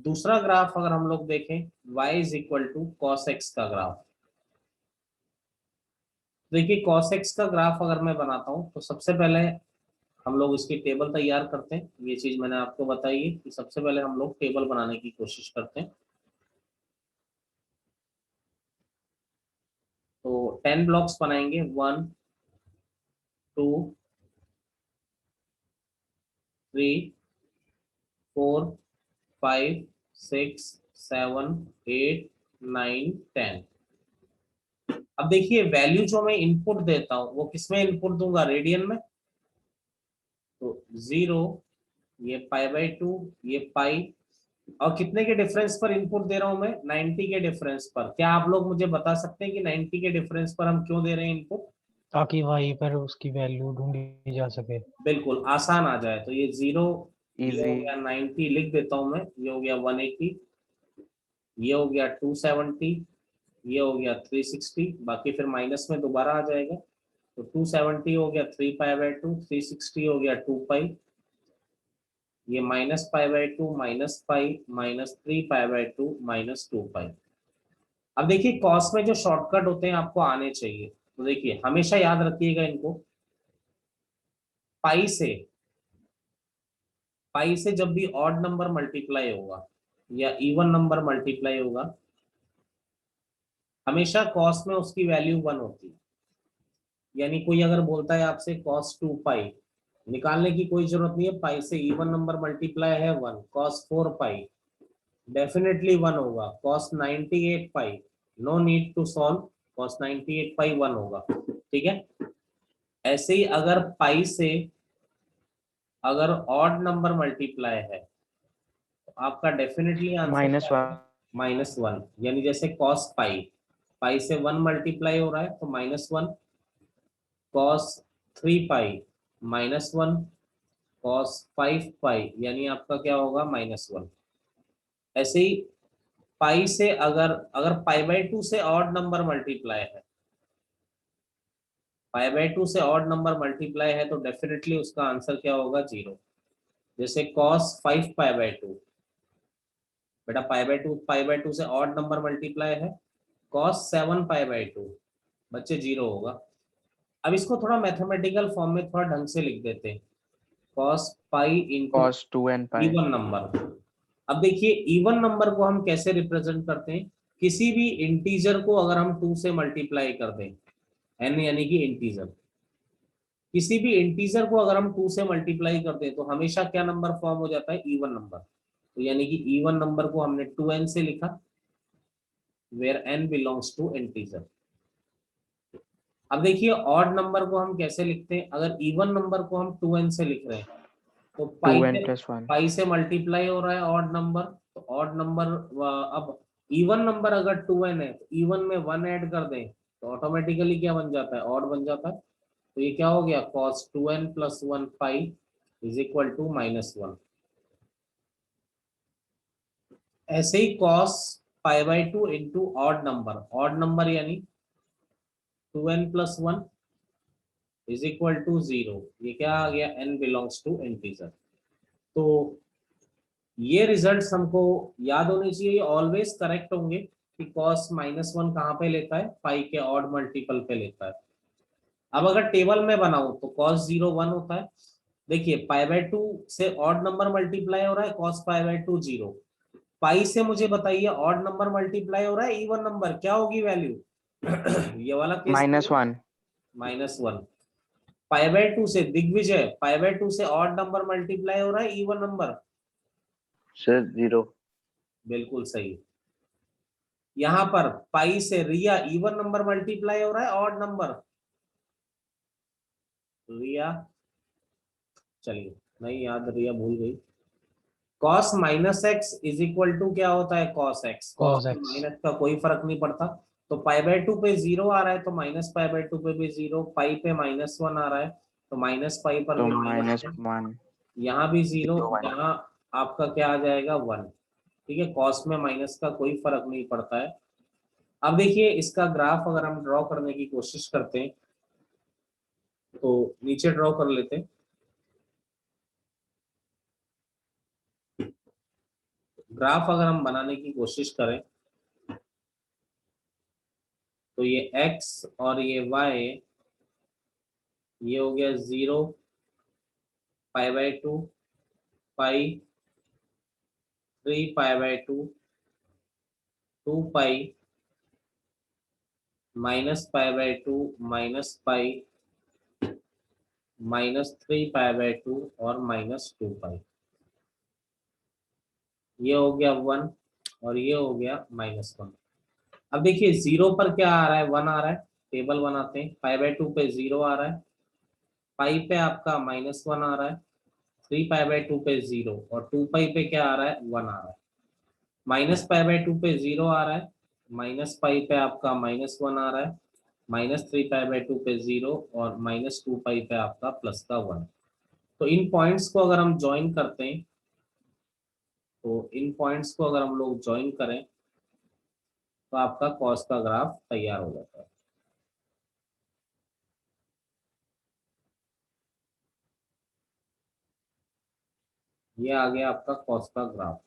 दूसरा ग्राफ अगर हम लोग देखें, y is equal to cos x का ग्राफ। देखिए कॉस एक्स का ग्राफ अगर मैं बनाता हूं तो सबसे पहले हम लोग इसकी टेबल तैयार करते हैं। ये चीज मैंने आपको बताई है कि सबसे पहले हम लोग टेबल बनाने की कोशिश करते हैं। तो 10 ब्लॉक्स बनाएंगे, 1 2 3 4 5 6 7 8 9 10। अब देखिए वैल्यू जो मैं इनपुट देता हूँ वो किसमें इनपुट दूंगा, रेडियन में। तो 0, ये पाई/2, ये पाई, और कितने के डिफरेंस पर इनपुट दे रहा हूं मैं, 90 के डिफरेंस पर। क्या आप लोग मुझे बता सकते हैं कि 90 के डिफरेंस पर हम क्यों दे रहे हैं इनपुट? ताकि वहीं पर उसकी वैल्यू ढूंढी जा सके। बिल्कुल आसान आ जाए। तो ये 0, ये हो इजी। गया 90, लिख देता हूं मैं, ये हो गया 180, ये हो गया 270, ये हो गया 360, बाकी फिर माइनस में दोबारा आ जाएगा। तो 270 हो गया 3 पाई/2, 360 हो गया 2 पाई, ये -पाई/2 -पाई -3 पाई/2 -2 पाई। अब देखिए कॉस में जो शॉर्टकट होते हैं आपको आने चाहिए। तो देखिए हमेशा याद रखिएगा इनको। पाई से पाई से जब भी ऑड नंबर मल्टीप्लाई होगा या इवन नंबर मल्टीप्लाई होगा, हमेशा कॉस में उसकी वैल्यू 1 होती है। यानी कोई अगर बोलता है आपसे कॉस 2 पाई, निकालने की कोई जरूरत नहीं है। पाई से इवन नंबर मल्टीप्लाई है 1, कॉस 4 पाई डेफिनेटली 1 होगा। Cos 98 pi, no need to solve, cos 98 pi 1 होगा। ठीक है। ऐसे ही अगर पाई से अगर ऑड नंबर मल्टीप्लाई है तो आपका डेफिनेटली आंसर क्या -1। है, -1। यानी जैसे कॉस पाई, पाई से 1 मल्टीप्लाई हो रहा है तो -1, कॉस 3 पाई -1, कॉस 5 पाई यानी आपका क्या होगा, -1। ऐसे ही पाई से अगर अगर पाई/2 से ऑड नंबर मल्टीप्लाई है, पाई/2 से ऑड नंबर मल्टीप्लाई है तो डेफिनेटली उसका आंसर क्या होगा, 0। जैसे कॉस 5 पाई/2, बेटा पाई/2 से ऑड नंबर मल्टीप्लाई है, कॉस 7 पाई/2, बच्चे 0 होगा। अब इसको थोड़ा मैथमेटिकल फॉर्म में थोड़ा ढंग से लिख देते हैं, cos pi into cos 2n pi. Even number. अब देखिए इवन नंबर को हम कैसे रिप्रेजेंट करते हैं, किसी भी इंटीजर को अगर हम 2 से मल्टीप्लाई कर दें, एन यानी कि इंटीजर, किसी भी इंटीजर को अगर हम 2 से मल्टीप्लाई कर दें तो हमेशा क्या नंबर फॉर्म हो जाता है, इवन नंबर। तो यानी कि इवन नंबर को हमने 2n से लिखा, where n belongs to integer. अब देखिए ऑड नंबर को हम कैसे लिखते हैं, अगर इवन नंबर को हम 2n से लिख रहे हैं तो 2n + 1। पाई से मल्टीप्लाई हो रहा है ऑड नंबर, तो ऑड नंबर। अब इवन नंबर अगर 2n है तो इवन में 1 ऐड कर दें तो ऑटोमेटिकली क्या बन जाता है, ऑड बन जाता है। तो ये क्या हो गया, cos 2n + 1 पाई इज इक्वल टू -1। ऐसे ही cos पाई/2 इंटू ऑड नंबर यानी 2n + 1 इज इक्वल टू 0। ये क्या आ गया, n बिलोंग्स टू इंटीजर। तो ये रिजल्ट्स हमको याद होने चाहिए, ऑलवेज करेक्ट होंगे कि cos -1 कहाँ पे लेता है, पाई के ऑड मल्टीपल पे लेता है। अब अगर टेबल में बनाऊं तो cos 0 1 होता है। देखिए पाई/2 से ऑड नंबर मल्टीप्लाई हो रहा है, cos पाई/2 0। पाई से मुझे बताइए ऑड नंबर मल्टीप्लाई हो रहा है, इवन नंबर, क्या होगी वैल्यू ये वाला केस -1। -1। पाई/2 से दिग्विजय, पाई/2 से ऑड नंबर मल्टीप्लाई हो रहा है, इवन नंबर, सर 0। बिल्कुल सही। यहाँ पर पाई से रिया, इवन नंबर मल्टीप्लाई हो रहा है, ऑड नंबर, रिया, चलिए नहीं याद, रिया भूल गई। cos -x is equal to क्या होता है, cos x। cos cos में x। माइनस का कोई फर्क नहीं पड़ता। तो पाई/2 पे 0 आ रहा है तो पाई/2 पे भी 0, पाई पे -1 आ रहा है तो -पाई पर तो भी -1, -1। यहाँ भी 0, 0 1। यहाँ आपका क्या आ जाएगा, 1। ठीक है, कॉस में माइनस का कोई फर्क नहीं पड़ता है। अब देखिए इसका ग्राफ अगर हम ड्रॉ करने की कोशिश करते हैं तो नीचे ड्रॉ कर लेते हैं। ग्राफ अगर हम बनाने की कोशिश करें तो ये x और ये y, ये हो गया 0, π/2, पाई, 3 π/2, 2 पाई, -π/2, -पाई, -3 π/2 और -2 पाई। ये हो गया 1 और ये हो गया -1। अब देखिए 0 पर क्या आ रहा है, 1 आ रहा है, टेबल बनाते हैं। π/2 पे 0 आ रहा है, पाई पे आपका -1 आ रहा है, 3 π/2 पे 0 और 2 पाई पे क्या आ रहा है, 1 आ रहा है। -π/2 पे 0 आ रहा है, -पाई पे आपका -1 आ रहा है, -3 π/2 पे 0 और -2 पाई पे आपका +1। तो इन पॉइंट्स को अगर हम ज्वाइन करते हैं, तो इन पॉइंट्स को अगर हम लोग ज्वाइन करें तो आपका कॉस का ग्राफ तैयार हो जाता है। ये आ गया आपका कॉस का ग्राफ।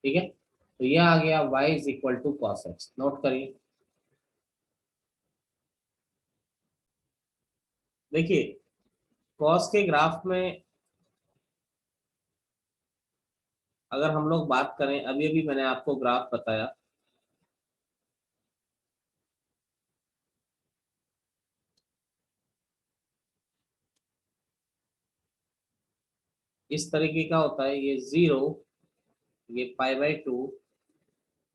ठीक है, तो ये आ गया y = cos x। नोट करिए। देखिए कॉस के ग्राफ में अगर हम लोग बात करें, अभी अभी मैंने आपको ग्राफ बताया, इस तरीके का होता है। ये 0, ये π/2,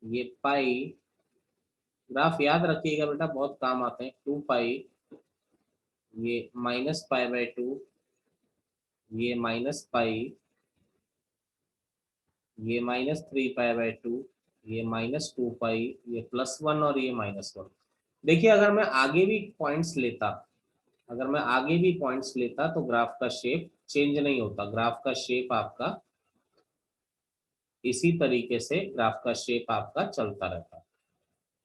ये पाई। ग्राफ याद रखिएगा बेटा, बहुत काम आते हैं। 2 पाई, ये -π/2, ये -पाई, ये -3 π/2, ये -2 पाई, ये +1 और ये -1। देखिए अगर मैं आगे भी पॉइंट्स लेता, अगर मैं आगे भी पॉइंट्स लेता तो ग्राफ का शेप चेंज नहीं होता। ग्राफ का शेप आपका इसी तरीके से, ग्राफ का शेप आपका चलता रहता है।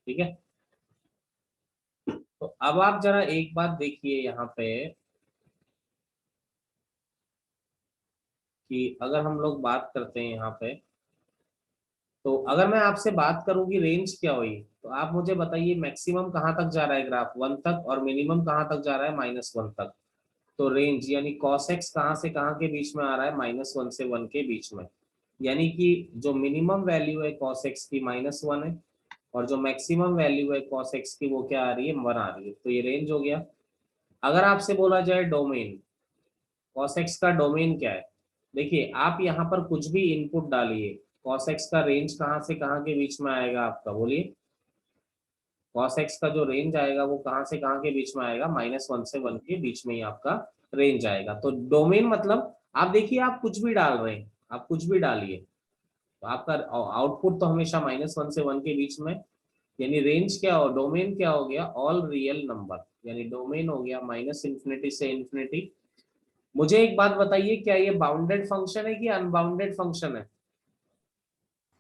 ठीक है, तो अब आप जरा एक बात देखिए यहाँ पे कि अगर हम लोग बात करते हैं यहाँ पे, तो अगर मैं आपसे बात करूं कि रेंज क्या हुई, तो आप मुझे बताइए मैक्सिमम कहाँ तक जा रहा है ग्राफ, 1 तक, और मिनिमम कहाँ तक जा रहा है, -1 तक। तो रेंज यानी cos x कहाँ से कहाँ के बीच में आ रहा है, -1 से 1 के बीच में। यानी कि जो मिनिमम वैल्यू है cos x की -1 है, और जो मैक्सिमम वैल्यू है cos x की वो क्या आ रही है, 1 आ रही है। तो ये रेंज हो गया। अगर आपसे बोला जाए डोमेन, cos x का डोमेन क्या है, देखिए आप यहाँ पर कुछ भी इनपुट डालिए, cos x का रेंज कहाँ से कहाँ के बीच में आएगा आपका, बोलिए। cos x का जो रेंज आएगा वो कहाँ से कहाँ के बीच में आएगा, -1 से 1 के बीच में ही आपका रेंज आएगा। तो डोमेन मतलब आप देखिए, आप कुछ भी डाल रहे हैं, आप कुछ भी डालिए, तो आपका आउटपुट तो हमेशा -1 से 1 के बीच में। यानी रेंज क्या हो, डोमेन क्या हो गया, ऑल रियल नंबर। यानी डोमेन हो गया -∞ से ∞। मुझे एक बात बताइए, क्या ये बाउंडेड फंक्शन है कि अनबाउंडेड फंक्शन है?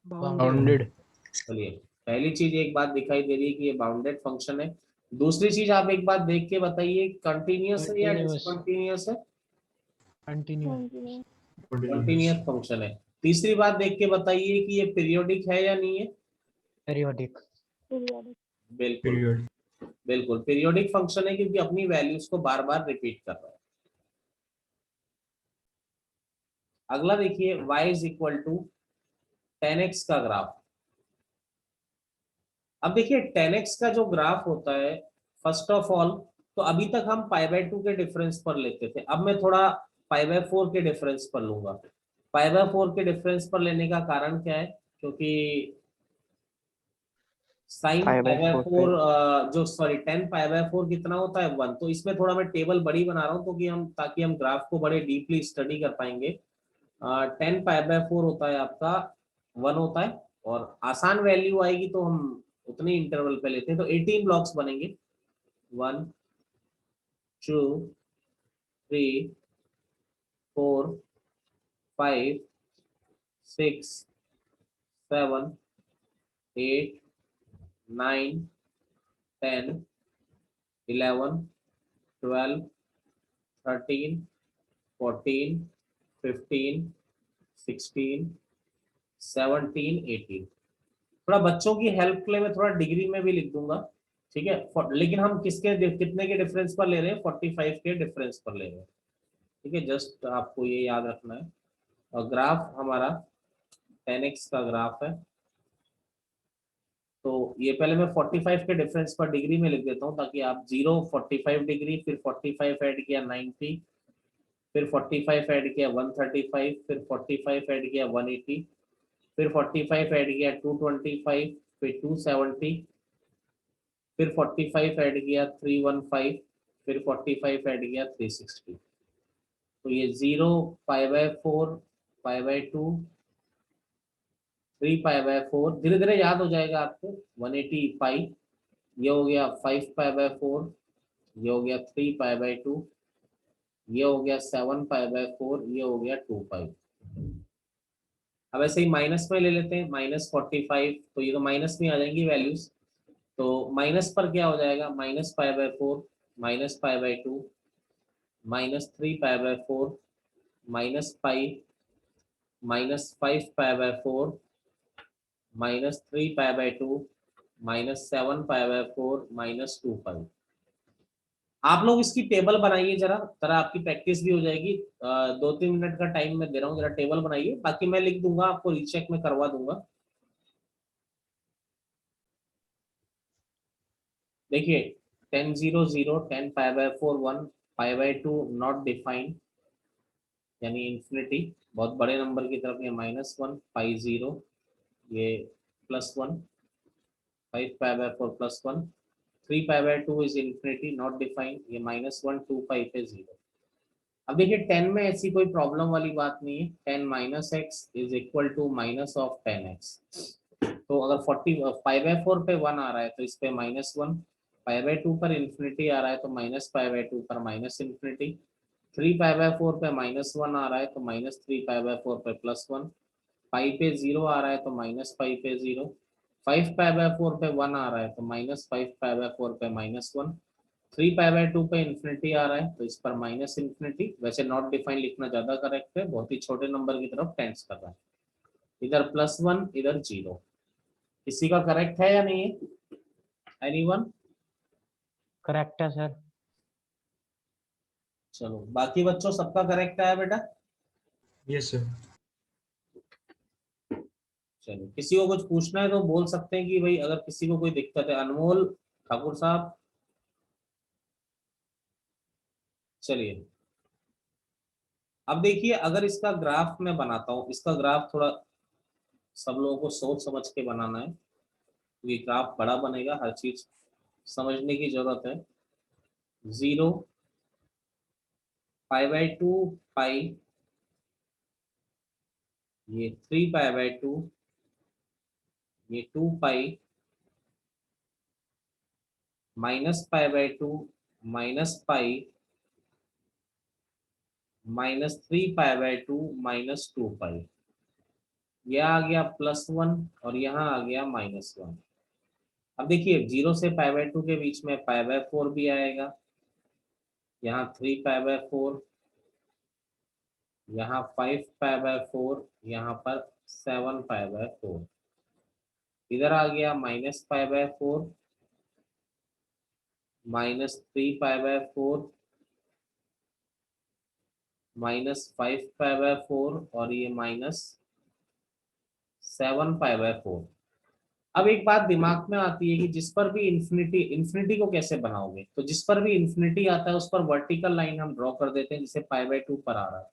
बाउंडेड। चलिए, पहली चीज एक बात दिखाई दे रही है कि ये बाउंडेड फंक्शन है। दूसरी चीज आप एक बात देख के बताइए, कंटिन्यूअस है या कंटिन्यूअस। डिसकंटिन्यूअस है? कंटिन्यू। कंटिन्यूअस फंक्शन है। तीसरी बात देख के बताइए कि ये पीरियोडिक है या नहीं है? पेरियोडिक। बिल्कुल बिल्कुल पीरियोडिक फंक्शन है, क्योंकि अपनी वैल्यूज को बार बार रिपीट कर रहा है। अगला देखिए, y = 10x का ग्राफ। अब देखिए 10x का जो ग्राफ होता है, फर्स्ट ऑफ ऑल तो अभी तक हम π/2 के डिफरेंस पर लेते थे, अब मैं थोड़ा π/4 के डिफरेंस पर लूंगा। π/4 के डिफरेंस पर लेने का कारण क्या है, क्योंकि साइन π/4 पे π/4 जो सॉरी 10 π/4 कितना होता है, 1। तो इसमें थोड़ा मैं टेबल बड़ी बना रहा हूँ, तो कि हम ताकि हम ग्राफ को बड़े डीपली स्टडी कर पाएंगे। 10 π/4 होता है आपका 1 होता है, और आसान वैल्यू आएगी तो हम उतने इंटरवल पे लेते हैं। तो 18 ब्लॉक्स बनेंगे, 1 2 3 4 5 6 7 8 9 10 11 12 13 14 15, 16, 17, 18। थोड़ा बच्चों की हेल्प के लिए मैं थोड़ा डिग्री में भी लिख दूंगा, ठीक है। लेकिन हम कितने के डिफरेंस पर ले रहे हैं, 45 के डिफरेंस पर ले रहे हैं, ठीक है। जस्ट आपको ये याद रखना है। और ग्राफ हमारा 10x का ग्राफ है, तो ये पहले मैं 45 के डिफरेंस पर डिग्री में लिख देता हूँ, ताकि आप 0, 45 डिग्री, फिर 45 ऐड किया 90, फिर 45 ऐड किया 135, फिर 45 ऐड किया 180, फिर 45 ऐड किया 225, फिर 270, फिर 45 ऐड किया 315, फिर 45 ऐड किया 360। तो ये 0, π/4, π/2, 3π/4, धीरे धीरे याद हो जाएगा आपको। 180 पाई, ये हो गया 5π/4, ये हो गया 3π/2, ये हो गया 7π/4, ये हो गया 2π। अब ऐसे ही माइनस में ले लेते हैं, -45, तो ये तो माइनस में आ जाएंगी वैल्यूज। तो माइनस पर क्या हो जाएगा, -π/4, -π/2, -3π/4, -π, -5π/4, -3π/2, -7π/4, -2π। आप लोग इसकी टेबल बनाइए जरा, जरा आपकी प्रैक्टिस भी हो जाएगी। 2-3 मिनट का टाइम मैं दे रहा हूँ, जरा टेबल बनाइए, बाकी मैं लिख दूंगा, आपको रीचेक में करवा दूंगा। देखिए 10, 0, 0, 10 π/4, 1 π/2 नॉट डिफाइंड, यानी इंफिनिटी, बहुत बड़े नंबर की तरफ। ये -1 π0, ये +1, 5 π/4 +1, 3π/2 इज इंफिनिटी नॉट डिफाइंड, ये -1, 2π पे 0। अब देखिए 10 में ऐसी कोई प्रॉब्लम वाली बात नहीं है। 10 - x is equal to minus of 10x। तो अगर 40 π/4 पे 1 आ रहा है तो इस पे -1, π/2 पर इंफिनिटी आ रहा है तो -π/2 पर माइनस इंफिनिटी, 3π/4 पे -1 आ रहा है तो -3π/4 पे +1, पाई पे 0 आ रहा है तो -पाई पे 0, 5π/4 पे 1 आ रहा है तो -5π/4 पे -1, 3π/2 पे इंफिनिटी आ रहा है तो इस पर माइनस इंफिनिटी। वैसे नॉट डिफाइन लिखना ज्यादा करेक्ट है, बहुत ही छोटे नंबर की तरफ टेंस कर रहा है। इधर +1, इधर 0। किसी का करेक्ट है या नहीं है, एनीवन? करेक्ट है सर। चलो बाकी बच्चों सबका करेक्ट है बेटा? Yes sir. चलो किसी को कुछ पूछना है तो बोल सकते हैं कि भाई, अगर किसी को कोई दिक्कत है। अनमोल ठाकुर साहब, चलिए। अब देखिए अगर इसका ग्राफ मैं बनाता हूँ, इसका ग्राफ थोड़ा सब लोगों को सोच समझ के बनाना है, ये ग्राफ बड़ा बनेगा, हर चीज समझने की जरूरत है। 0, π/2 पाई, ये 3π/2, ये 2π, -π/2, -पाई, -3π/2, -2π। यह आ गया +1 और यहाँ आ गया -1। अब देखिए 0 से π/2 के बीच में π/4 भी आएगा, यहाँ 3π/4, यहाँ 5π/4, यहाँ पर 7π/4। इधर आ गया -π/4, -3π/4, -5π/4 और ये -7π/4। अब एक बात दिमाग में आती है कि जिस पर भी इंफिनिटी को कैसे बनाओगे, तो जिस पर भी इंफिनिटी आता है उस पर वर्टिकल लाइन हम ड्रॉ कर देते हैं, जिसे π/2 पर आ रहा है।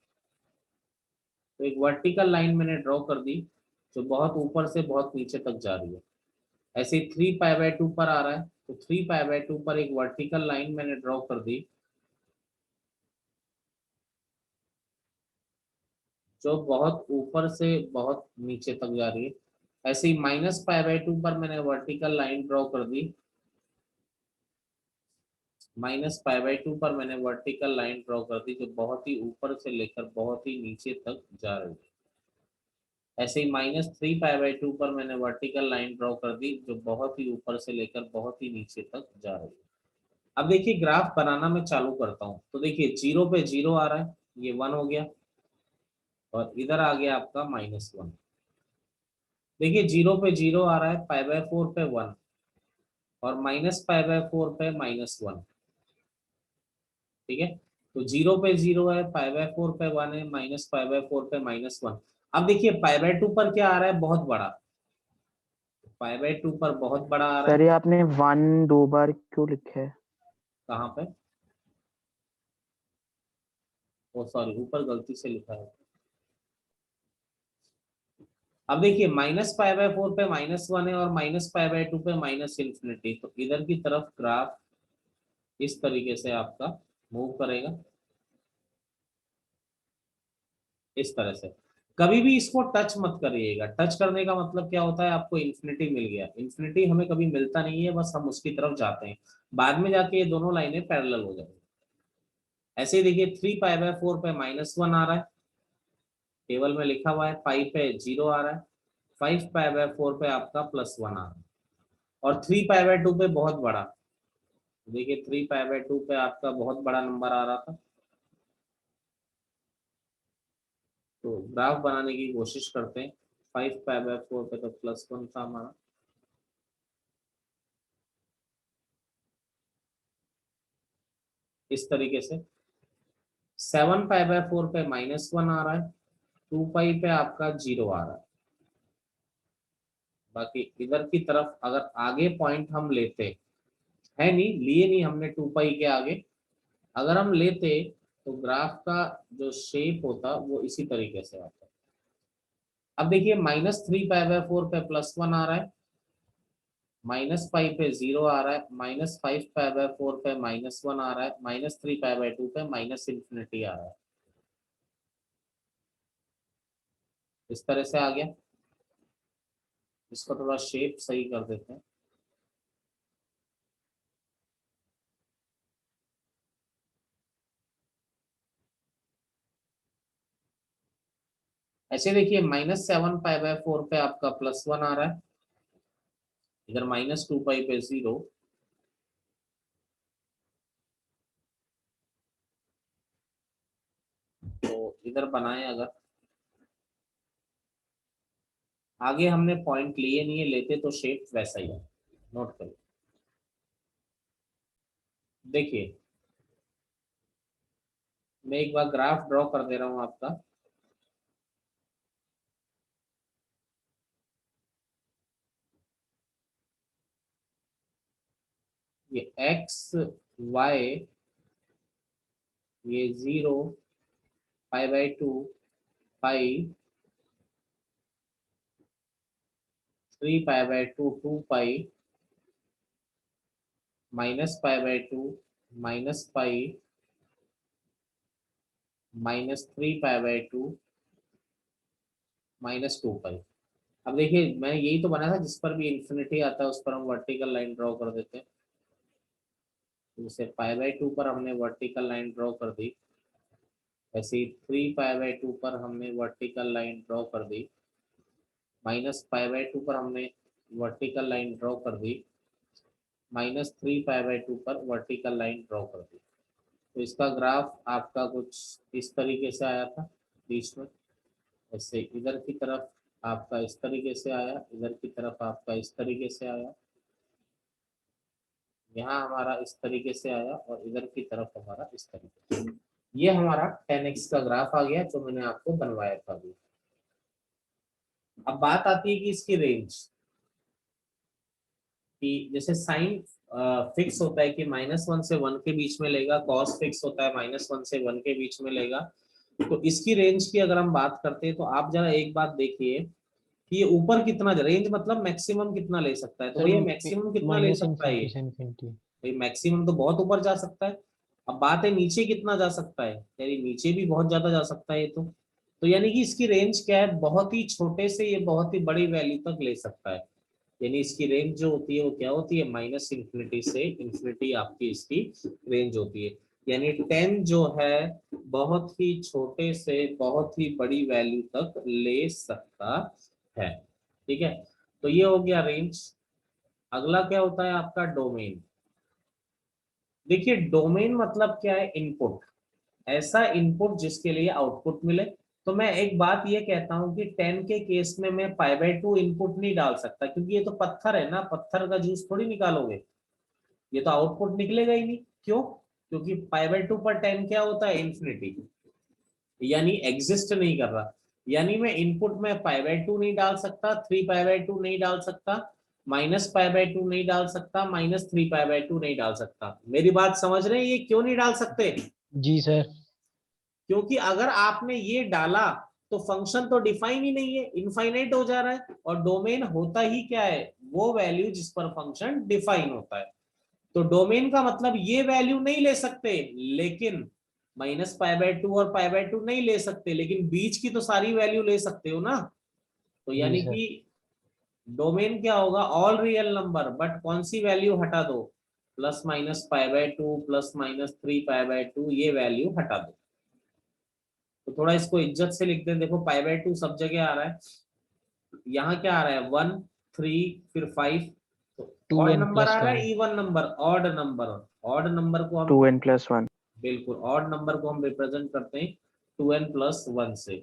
तो एक वर्टिकल लाइन मैंने ड्रॉ कर दी जो बहुत ऊपर से बहुत नीचे तक जा रही है। ऐसे 3π/2 पर आ रहा है तो 3π/2 पर एक वर्टिकल लाइन मैंने ड्रॉ कर दी जो बहुत ऊपर से बहुत नीचे तक जा रही है। ऐसे ही -π/2 पर मैंने वर्टिकल लाइन ड्रॉ कर दी, -π/2 पर मैंने वर्टिकल लाइन ड्रॉ कर दी जो बहुत ही ऊपर से लेकर बहुत ही नीचे तक जा रही है। ऐसे ही -3π/2 पर मैंने वर्टिकल लाइन ड्रॉ कर दी जो बहुत ही ऊपर से लेकर बहुत ही नीचे तक जा रही है। अब देखिए ग्राफ बनाना मैं चालू करता हूँ, तो देखिए 0 पे 0 आ रहा है, ये 1 हो गया। और इधर आ गया आपका -1। देखिए 0 पे 0 आ रहा है, π/4 पे 1 और -π/4 पे -1। ठीक है, तो 0 पे 0 है, π/4 पे 1 है, -π/4 पे -1। अब देखिए π/2 पर क्या आ रहा है, बहुत बड़ा। π/2 पर बहुत बड़ा आ रहा है। सर ये आपने 1 2 बार क्यों लिखा है? कहाँ पे? ओ सॉरी, ऊपर गलती से लिखा है। अब देखिए -π/4 पे -1 है और -π/2 पे -∞। तो इधर की तरफ ग्राफ इस तरीके से आपका मूव करेगा, इस तरह से। कभी भी इसको टच मत करिएगा। टच करने का मतलब क्या होता है, आपको इन्फिनिटी मिल गया। इन्फिनिटी हमें कभी मिलता नहीं है, बस हम उसकी तरफ जाते हैं, बाद में जाके ये दोनों लाइनें पैरेलल हो जाएंगी। ऐसे ही देखिए 3π/4 पे -1 आ रहा है, टेबल में लिखा हुआ है। 5 पे 0 आ रहा है, 5π/4 पे आपका +1 आ रहा है। और 3π/2 पे बहुत बड़ा, देखिए 3π/2 पे आपका बहुत बड़ा नंबर आ रहा था। तो ग्राफ बनाने की कोशिश करते हैं। 5π/4 पे तो +1 था हमारा, इस तरीके से। 7π/4 पे -1 आ रहा है, 2π पे आपका 0 आ रहा है। बाकी इधर की तरफ अगर आगे पॉइंट हम लेते है, नहीं लिए, नहीं हमने 2π के आगे, अगर हम लेते तो ग्राफ का जो शेप होता वो इसी तरीके से आता। अब देखिए -3π/4 पे +1 आ रहा है, -π पे 0 आ रहा है, -5π/4 पे -1 आ रहा है, -3π/2 पे -∞ आ रहा है। इस तरह से आ गया। इसको थोड़ा शेप सही कर देते हैं। ऐसे देखिए -7π/4 पे आपका +1 आ रहा है, इधर -2π पे 0। तो इधर बनाए, अगर आगे हमने पॉइंट लिए नहीं है, लेते तो शेप वैसा ही है। नोट करिए, देखिए मैं एक बार ग्राफ ड्रॉ कर दे रहा हूं आपका। ये x y, ये 0, π/2, पाई, 3π/2 2π, -π/2 -π, -3π/2 -2π। अब देखिए मैं यही तो बना था, जिस पर भी इन्फिनिटी आता है उस पर हम वर्टिकल लाइन ड्रॉ कर देते हैं। जैसे π/2 पर हमने वर्टिकल लाइन ड्रॉ कर दी, ऐसे 3π/2 पर हमने वर्टिकल लाइन ड्रॉ कर दी, -π/2 पर हमने वर्टिकल लाइन ड्रॉ कर दी, -3π/2 पर वर्टिकल लाइन ड्रॉ कर दी। तो इसका ग्राफ आपका कुछ इस तरीके से आया था बीच में। ऐसे इधर की तरफ आपका इस तरीके से आया, इधर की तरफ आपका इस तरीके से आया, यहाँ हमारा इस तरीके से आया, और इधर की तरफ हमारा इस तरीके से। ये हमारा 10x का ग्राफ आ गया, जो मैंने आपको बनवाया था अभी। अब बात आती है कि इसकी रेंज, कि जैसे साइन फिक्स होता है कि -1 से 1 के बीच में लेगा, कॉस फिक्स होता है -1 से 1 के बीच में लेगा। तो इसकी रेंज की अगर हम बात करते हैं, तो आप जरा एक बात देखिए कि ये ऊपर कितना, रेंज मतलब मैक्सिमम कितना ले सकता है। तो भैया मैक्सिमम कितना ले सकता है ये? इनफिनिटी। भाई मैक्सिमम तो बहुत ऊपर जा सकता है। अब बात है नीचे कितना जा सकता है, यानी नीचे भी बहुत ज्यादा जा सकता है ये तो यानी कि इसकी रेंज क्या है, बहुत ही छोटे से ये बहुत ही बड़ी वैल्यू तक ले सकता है। यानी इसकी रेंज जो होती है वो क्या होती है, -∞ से इन्फिनिटी आपकी इसकी रेंज होती है। यानी 10 जो है बहुत ही छोटे से बहुत ही बड़ी वैल्यू तक ले सकता है। ठीक है, तो ये हो गया रेंज। अगला क्या होता है आपका डोमेन। देखिए डोमेन मतलब क्या है, इनपुट। ऐसा इनपुट जिसके लिए आउटपुट मिले। तो मैं एक बात ये कहता हूँ कि 10 के केस में मैं π/2 इनपुट नहीं डाल सकता, क्योंकि ये तो पत्थर है ना, पत्थर का जूस थोड़ी निकालोगे, ये तो आउटपुट निकलेगा ही नहीं। क्यों? क्योंकि π/2 पर 10 क्या होता है? इंफिनिटी, यानी एग्जिस्ट नहीं कर रहा। यानी मैं इनपुट में π/2 नहीं डाल सकता, 3π/2 नहीं डाल सकता, -π/2 नहीं डाल सकता, -3π/2 नहीं डाल सकता। मेरी बात समझ रहे हैं? ये क्यों नहीं डाल सकते? जी सर। क्योंकि अगर आपने ये डाला तो फंक्शन तो डिफाइन ही नहीं है, इनफाइनाइट हो जा रहा है। और डोमेन होता ही क्या है? वो वैल्यू जिस पर फंक्शन डिफाइन होता है। तो डोमेन का मतलब ये वैल्यू नहीं ले सकते, लेकिन -π/2 और π/2 नहीं ले सकते, लेकिन बीच की तो सारी वैल्यू ले सकते हो ना। तो जी यानी सर। कि डोमेन क्या होगा? ऑल रियल नंबर, बट कौन सी वैल्यू हटा दो? +/π/2 +-3π/2, ये वैल्यू हटा दो। तो थोड़ा इसको इज्जत से लिख दें। देखो π/2 सब जगह आ रहा है, यहाँ क्या आ रहा है? 1, 3, फिर 5। तो 2n ऑड नंबर आ रहा है, 1 even number? Odd number. Odd number को हम 2n+1। बिल्कुल ऑड नंबर को हम रिप्रेजेंट करते हैं 2n+1 से।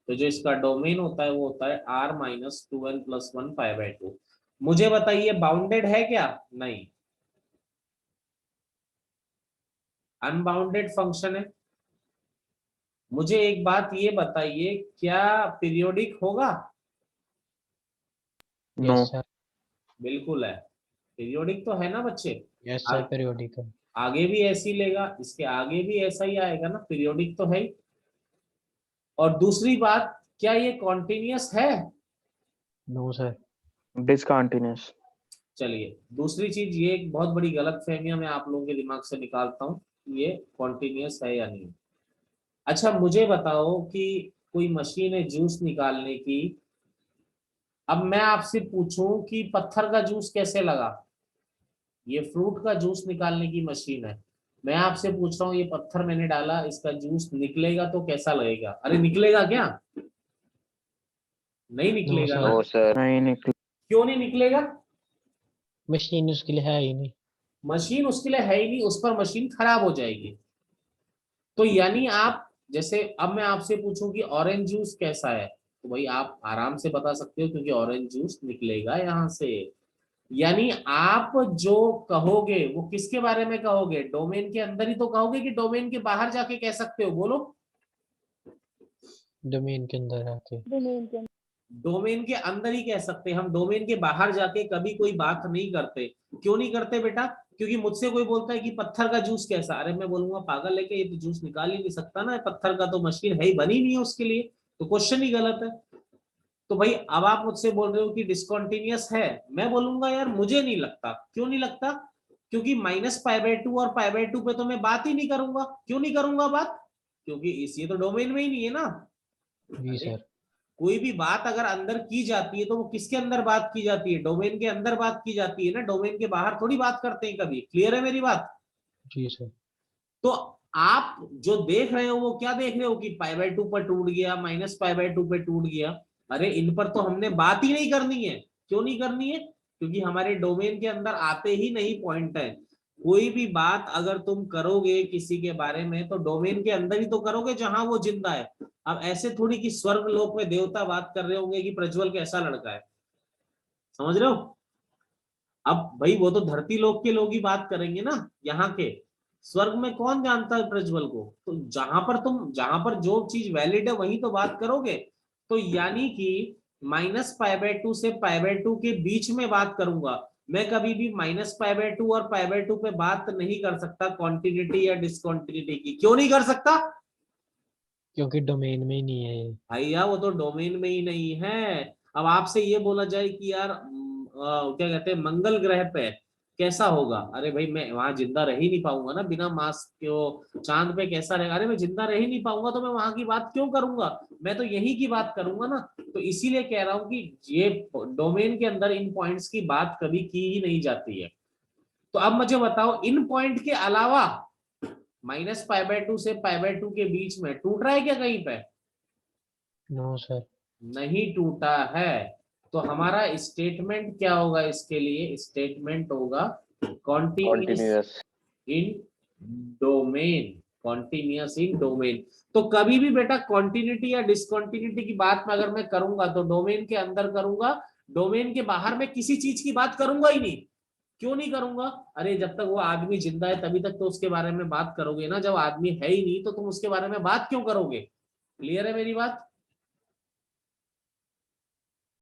तो जो इसका डोमेन होता है वो होता है r-2n+1 π/2। मुझे बताइए बाउंडेड है क्या? नहीं, अनबाउंडेड फंक्शन है। मुझे एक बात ये बताइए, क्या पीरियोडिक होगा? नो। Yes sir. बिल्कुल है, पीरियोडिक तो है ना बच्चे। यस सर, पीरियोडिक है। आगे भी ऐसे ही लेगा, इसके आगे भी ऐसा ही आएगा ना, पीरियोडिक तो है ही। और दूसरी बात, क्या ये कॉन्टिन्यूअस है? No sir. डिसकंटिन्यूअस। चलिए दूसरी चीज, ये एक बहुत बड़ी गलत फहमियां मैं आप लोगों के दिमाग से निकालता हूँ, ये कॉन्टिन्यूअस है या नहीं। अच्छा मुझे बताओ कि कोई मशीन है जूस निकालने की, अब मैं आपसे पूछूं कि पत्थर का जूस कैसे लगा? ये फ्रूट का जूस निकालने की मशीन है, मैं आपसे पूछ रहा हूँ ये पत्थर मैंने डाला, इसका जूस निकलेगा तो कैसा लगेगा? अरे निकलेगा क्या? नहीं नो निकलेगा ना। सर। सर नहीं निकल। क्यों नहीं निकलेगा? मशीन उसके लिए है ही नहीं। मशीन उसके लिए है ही नहीं, उस पर मशीन खराब हो जाएगी। तो यानी आप, जैसे अब मैं आपसे पूछूं कि ऑरेंज जूस कैसा है, तो भाई आप आराम से बता सकते हो, क्योंकि ऑरेंज जूस निकलेगा यहां से। यानी आप जो कहोगे वो किसके बारे में कहोगे? डोमेन के अंदर ही तो कहोगे, कि डोमेन के बाहर जाके कह सकते हो? बोलो। डोमेन के अंदर आके। डोमेन के अंदर ही कह सकते हैं, हम डोमेन के बाहर जाके कभी कोई बात नहीं करते। क्यों नहीं करते बेटा? क्योंकि मुझसे कोई बोलता है कि पत्थर का जूस कैसा, अरे मैं बोलूंगा पागल है क्या, ये तो जूस निकाल ही नहीं सकता ना, पत्थर का तो मशीन है ही बनी नहीं है उसके लिए, तो क्वेश्चन ही गलत है। तो भाई अब आप मुझसे बोल रहे हो कि डिसकंटिन्यूअस है, मैं बोलूंगा यार मुझे नहीं लगता। क्यों नहीं लगता? क्योंकि -π/2 और π/2 पे तो मैं बात ही नहीं करूंगा। क्यों नहीं करूंगा बात? क्योंकि इस ये तो डोमेन में ही नहीं है ना। जी अरे सर। कोई भी बात अगर अंदर की जाती है तो वो किसके अंदर बात की जाती है? डोमेन के अंदर बात की जाती है ना, डोमेन के बाहर थोड़ी बात करते हैं कभी। क्लियर है मेरी बात? जी सर। तो आप जो देख रहे हो वो क्या देख रहे हो कि π/2 पर टूट गया, -π/2 पे टूट गया। अरे इन पर तो हमने बात ही नहीं करनी है। क्यों नहीं करनी है? क्योंकि हमारे डोमेन के अंदर आते ही नहीं पॉइंट है। कोई भी बात अगर तुम करोगे किसी के बारे में तो डोमेन के अंदर ही तो करोगे जहां वो जिंदा है। अब ऐसे थोड़ी कि स्वर्ग लोक में देवता बात कर रहे होंगे कि प्रज्वल कैसा लड़का है, समझ रहे हो? अब भाई वो तो धरती लोक के लोग ही बात करेंगे ना, यहाँ के। स्वर्ग में कौन जानता है प्रज्वल को? तो जहां पर जो चीज वैलिड है वही तो बात करोगे। तो यानी कि -π/2 से π/2 के बीच में बात करूंगा मैं, कभी भी -π/2 और π/2 पे बात नहीं कर सकता कॉन्टिन्यूटी या डिसकॉन्टिन्यूटी की। क्यों नहीं कर सकता? क्योंकि डोमेन में ही नहीं है ये। भैया वो तो डोमेन में ही नहीं है। अब आपसे ये बोला जाए कि यार क्या कहते हैं मंगल ग्रह पे कैसा होगा, अरे भाई मैं वहां जिंदा रह ही नहीं पाऊंगा ना बिना मास्क के। वो चांद पे कैसा रहेगा, अरे मैं जिंदा रह ही नहीं पाऊंगा, तो मैं वहां की बात क्यों करूंगा? मैं तो यही की बात करूंगा ना। तो इसीलिए कह रहा हूं कि ये डोमेन के अंदर इन पॉइंट्स की बात कभी की ही नहीं जाती है। तो अब मुझे बताओ, इन पॉइंट के अलावा -π/2 से π/2 के बीच में टूट रहा है क्या कहीं पे? No sir. नहीं टूटा है। तो हमारा स्टेटमेंट क्या होगा इसके लिए? स्टेटमेंट होगा कॉन्टिन्यूअस कॉन्टिन्यूअस। इन डोमेन। कॉन्टिन्यूअस इन डोमेन। तो कभी भी बेटा कॉन्टिन्यूटी या डिसकॉन्टिन्यूटी की बात में अगर मैं करूंगा तो डोमेन के अंदर करूंगा, डोमेन के बाहर में किसी चीज की बात करूंगा ही नहीं। क्यों नहीं करूंगा? अरे जब तक वो आदमी जिंदा है तभी तक तो उसके बारे में बात करोगे ना, जब आदमी है ही नहीं तो तुम उसके बारे में बात क्यों करोगे? क्लियर है मेरी बात?